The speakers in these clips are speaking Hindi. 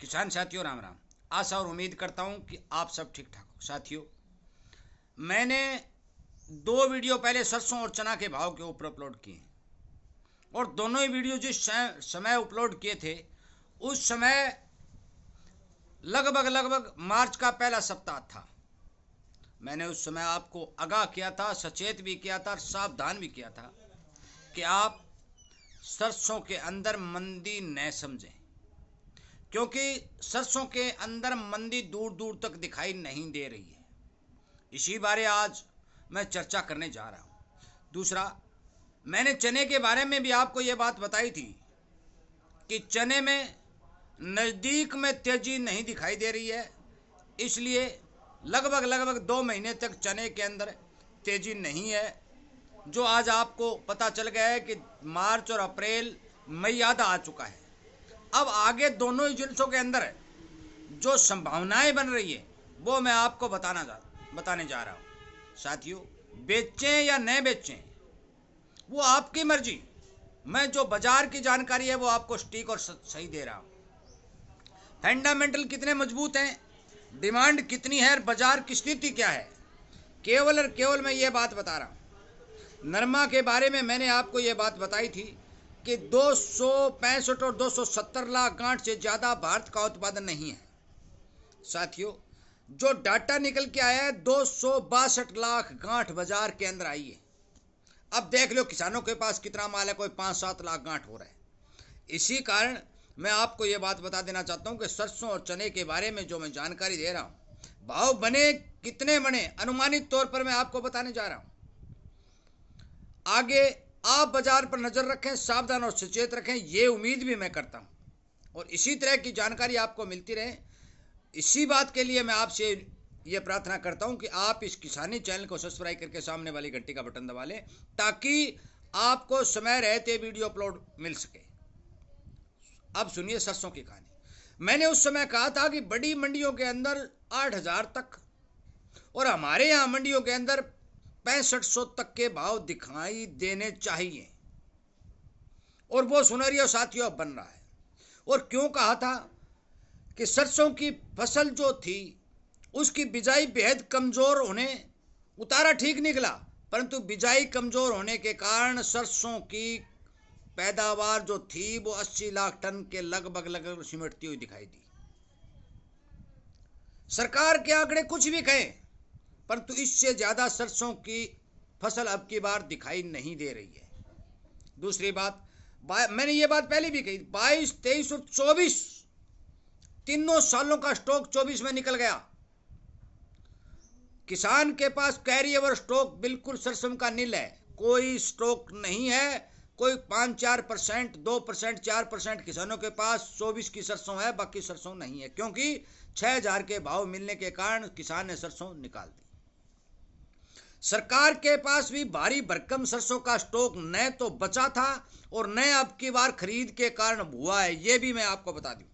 किसान साथियों राम राम। आशा और उम्मीद करता हूं कि आप सब ठीक ठाक हो। साथियों, मैंने 2 वीडियो पहले सरसों और चना के भाव के ऊपर अपलोड किए और दोनों ही वीडियो जिस समय अपलोड किए थे उस समय लगभग मार्च का पहला सप्ताह था। मैंने उस समय आपको आगाह किया था, सचेत भी किया था और सावधान भी किया था कि आप सरसों के अंदर मंदी न समझें, क्योंकि सरसों के अंदर मंदी दूर दूर तक दिखाई नहीं दे रही है। इसी बारे आज मैं चर्चा करने जा रहा हूँ। दूसरा, मैंने चने के बारे में भी आपको ये बात बताई थी कि चने में नज़दीक में तेजी नहीं दिखाई दे रही है, इसलिए लगभग 2 महीने तक चने के अंदर तेजी नहीं है। जो आज आपको पता चल गया है कि मार्च और अप्रैल मई आधा आ चुका है। अब आगे दोनों ही जिन्सों के अंदर जो संभावनाएं बन रही है वो मैं आपको बताने जा रहा हूँ। साथियों, बेचें या न बेचें वो आपकी मर्जी। मैं जो बाजार की जानकारी है वो आपको सटीक और सही दे रहा हूँ। फंडामेंटल कितने मजबूत हैं, डिमांड कितनी है, बाजार की स्थिति क्या है, केवल और केवल मैं ये बात बता रहा हूँ। नरमा के बारे में मैंने आपको ये बात बताई थी कि 265 और 270 लाख गांठ से ज़्यादा भारत का उत्पादन नहीं है। साथियों, जो डाटा निकल के आया है 262 लाख गांठ बाजार के अंदर आई है। अब देख लो किसानों के पास कितना माल है, कोई 5-7 लाख गांठ हो रहा है। इसी कारण मैं आपको ये बात बता देना चाहता हूँ कि सरसों और चने के बारे में जो मैं जानकारी दे रहा हूँ, भाव बने कितने बने अनुमानित तौर पर मैं आपको बताने जा रहा हूँ। आगे आप बाजार पर नजर रखें, सावधान और सचेत रखें, ये उम्मीद भी मैं करता हूँ और इसी तरह की जानकारी आपको मिलती रहे। इसी बात के लिए मैं आपसे ये प्रार्थना करता हूं कि आप इस किसानी चैनल को सब्सक्राइब करके सामने वाली घंटी का बटन दबा लें ताकि आपको समय रहते वीडियो अपलोड मिल सके। अब सुनिए सरसों की कहानी। मैंने उस समय कहा था कि बड़ी मंडियों के अंदर 8,000 तक और हमारे यहाँ मंडियों के अंदर 6500 तक के भाव दिखाई देने चाहिए और वो सुनहरियों साथियों बन रहा है। और क्यों कहा था कि सरसों की फसल जो थी उसकी बिजाई बेहद कमज़ोर होने, उतारा ठीक निकला परंतु बिजाई कमज़ोर होने के कारण सरसों की पैदावार जो थी वो 80 लाख टन के लगभग सिमटती हुई दिखाई दी। सरकार के आंकड़े कुछ भी कहें परंतु इससे ज़्यादा सरसों की फसल अब की बार दिखाई नहीं दे रही है। दूसरी बात, मैंने ये बात पहले भी कही, 22, 23 और 24 तीनों सालों का स्टॉक 24 में निकल गया। किसान के पास कैरी ओवर स्टॉक बिल्कुल सरसों का नील है, कोई स्टॉक नहीं है। कोई 5-4%, 2%, 4% किसानों के पास 24 की सरसों है, बाकी सरसों नहीं है, क्योंकि 6,000 के भाव मिलने के कारण किसान ने सरसों निकाल दी। सरकार के पास भी भारी भरकम सरसों का स्टॉक न तो बचा था और न अब की बार खरीद के कारण हुआ है, ये भी मैं आपको बता दूं,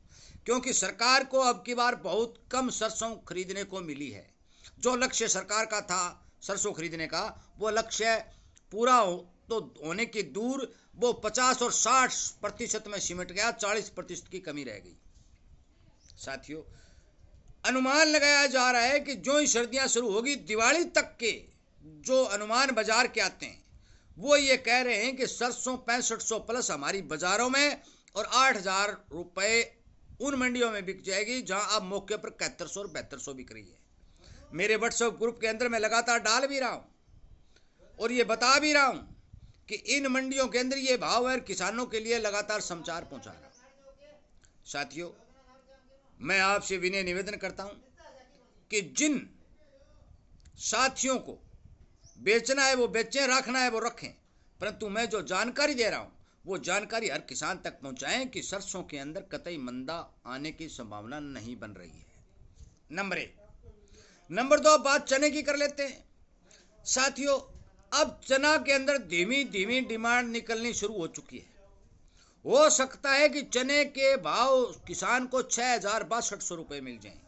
क्योंकि सरकार को अब की बार बहुत कम सरसों खरीदने को मिली है। जो लक्ष्य सरकार का था सरसों खरीदने का, वो लक्ष्य पूरा तो होने की दूर, वो 50 और 60% में सिमट गया, 40% की कमी रह गई। साथियों, अनुमान लगाया जा रहा है कि जो ही सर्दियां शुरू होगी, दिवाली तक के जो अनुमान बाजार के आते हैं वो ये कह रहे हैं कि सरसों 6500 प्लस हमारी बाजारों में और 8,000 रुपये उन मंडियों में बिक जाएगी जहां अब मौके पर 7100 और 7200 बिक रही है। मेरे व्हाट्सएप ग्रुप के अंदर मैं लगातार डाल भी रहा हूं और ये बता भी रहा हूं कि इन मंडियों के अंदर ये भाव है, किसानों के लिए लगातार समाचार पहुंचा रहा हूं। साथियों, मैं आपसे विनय निवेदन करता हूं कि जिन साथियों को बेचना है वो बेचें, रखना है वो रखें, परंतु मैं जो जानकारी दे रहा हूं वो जानकारी हर किसान तक पहुंचाएं कि सरसों के अंदर कतई मंदा आने की संभावना नहीं बन रही है। नंबर 1। नंबर 2, बात चने की कर लेते हैं। साथियों, अब चना के अंदर धीमी धीमी डिमांड निकलनी शुरू हो चुकी है। हो सकता है कि चने के भाव किसान को 6,6200 रुपये मिल जाएं।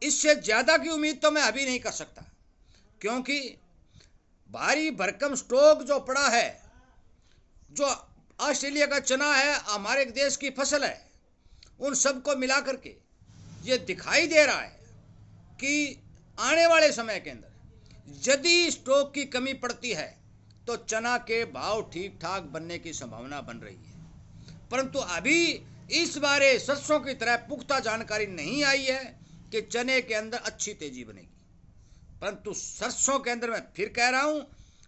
इससे ज़्यादा की उम्मीद तो मैं अभी नहीं कर सकता, क्योंकि भारी भरकम स्टॉक जो पड़ा है, जो ऑस्ट्रेलिया का चना है, हमारे देश की फसल है, उन सबको मिला करके ये दिखाई दे रहा है कि आने वाले समय के अंदर यदि स्टॉक की कमी पड़ती है तो चना के भाव ठीक ठाक बनने की संभावना बन रही है। परंतु अभी इस बारे सरसों की तरह पुख्ता जानकारी नहीं आई है कि चने के अंदर अच्छी तेजी बनेगी। परंतु सरसों के अंदर मैं फिर कह रहा हूं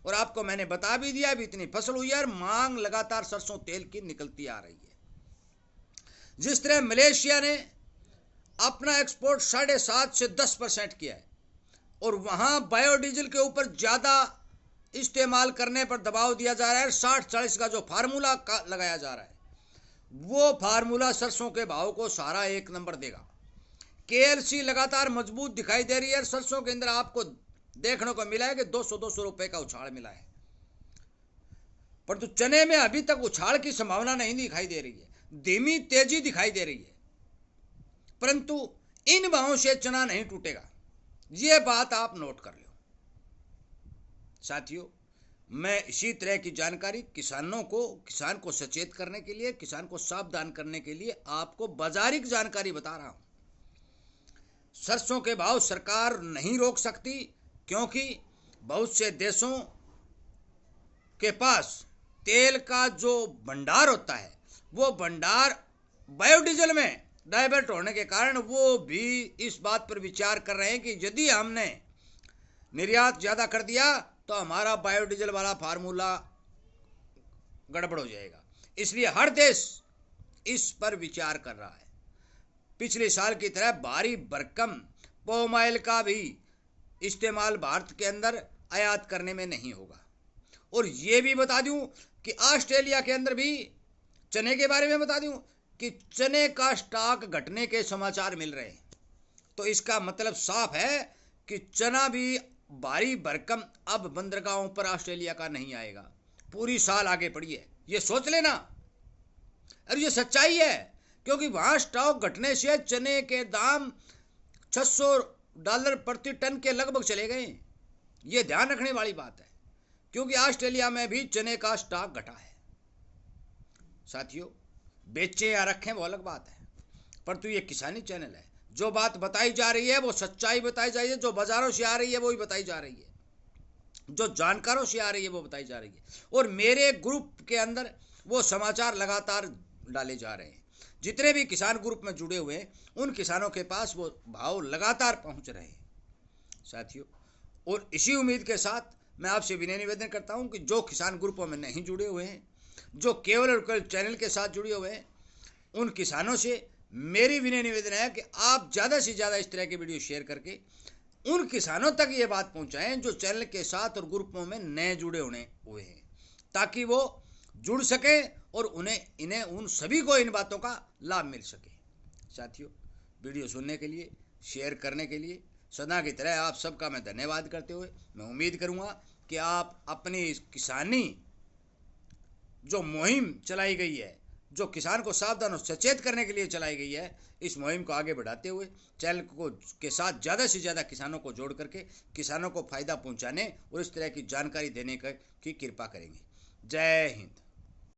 और आपको मैंने बता भी दिया, अभी इतनी फसल हुई है और मांग लगातार सरसों तेल की निकलती आ रही है। जिस तरह मलेशिया ने अपना एक्सपोर्ट 7.5 से 10% किया है और वहां बायोडीजल के ऊपर ज्यादा इस्तेमाल करने पर दबाव दिया जा रहा है, 60-40 का जो फार्मूला लगाया जा रहा है वो फार्मूला सरसों के भाव को सारा एक नंबर देगा। केएलसी लगातार मजबूत दिखाई दे रही है। सरसों के अंदर आपको देखने को मिला है कि 200 रुपए का उछाल मिला है, परंतु चने में अभी तक उछाल की संभावना नहीं दिखाई दे रही है, धीमी तेजी दिखाई दे रही है। परंतु इन भावों से चना नहीं टूटेगा, यह बात आप नोट कर लो साथियों। मैं इसी तरह की जानकारी किसान को सचेत करने के लिए, किसान को सावधान करने के लिए आपको बाजारिक जानकारी बता रहा हूं। सरसों के भाव सरकार नहीं रोक सकती क्योंकि बहुत से देशों के पास तेल का जो भंडार होता है वो भंडार बायोडीजल में डाइवर्ट होने के कारण वो भी इस बात पर विचार कर रहे हैं कि यदि हमने निर्यात ज्यादा कर दिया तो हमारा बायोडीजल वाला फार्मूला गड़बड़ हो जाएगा। इसलिए हर देश इस पर विचार कर रहा है। पिछले साल की तरह भारी भरकम पाम ऑयल का भी इस्तेमाल भारत के अंदर आयात करने में नहीं होगा। और ये भी बता दूं कि ऑस्ट्रेलिया के अंदर भी चने के बारे में बता दूं कि चने का स्टॉक घटने के समाचार मिल रहे हैं। तो इसका मतलब साफ है कि चना भी भारी भरकम अब बंदरगाहों पर ऑस्ट्रेलिया का नहीं आएगा। पूरी साल आगे पड़ी है, ये सोच लेना। और ये सच्चाई है क्योंकि वहां स्टॉक घटने से चने के दाम $600 प्रति टन के लगभग चले गए। ये ध्यान रखने वाली बात है क्योंकि ऑस्ट्रेलिया में भी चने का स्टॉक घटा है। साथियों, बेचे या रखें वो अलग बात है, परंतु ये किसानी चैनल है। जो बात बताई जा रही है वो सच्चाई बताई जा रही है, जो बाजारों से आ रही है वो ही बताई जा रही है, जो जानकारों से आ रही है वो बताई जा रही है। और मेरे ग्रुप के अंदर वो समाचार लगातार डाले जा रहे हैं। जितने भी किसान ग्रुप में जुड़े हुए हैं उन किसानों के पास वो भाव लगातार पहुंच रहे हैं साथियों। और इसी उम्मीद के साथ मैं आपसे विनय निवेदन करता हूं कि जो किसान ग्रुपों में नहीं जुड़े हुए हैं, जो केवल और केवल चैनल के साथ जुड़े हुए हैं, उन किसानों से मेरी विनय निवेदन है कि आप ज़्यादा से ज़्यादा इस तरह के वीडियो शेयर करके उन किसानों तक ये बात पहुंचाएं जो चैनल के साथ और ग्रुपों में नए जुड़े होने हुए हैं, ताकि वो जुड़ सके और इन्हें उन सभी को इन बातों का लाभ मिल सके। साथियों, वीडियो सुनने के लिए, शेयर करने के लिए सदा की तरह आप सबका मैं धन्यवाद करते हुए मैं उम्मीद करूंगा कि आप अपनी किसानी जो मुहिम चलाई गई है, जो किसान को सावधान और सचेत करने के लिए चलाई गई है, इस मुहिम को आगे बढ़ाते हुए चैनल को के साथ ज़्यादा से ज़्यादा किसानों को जोड़ करके किसानों को फ़ायदा पहुंचाने और इस तरह की जानकारी देने की कृपा करेंगे। जय हिंद।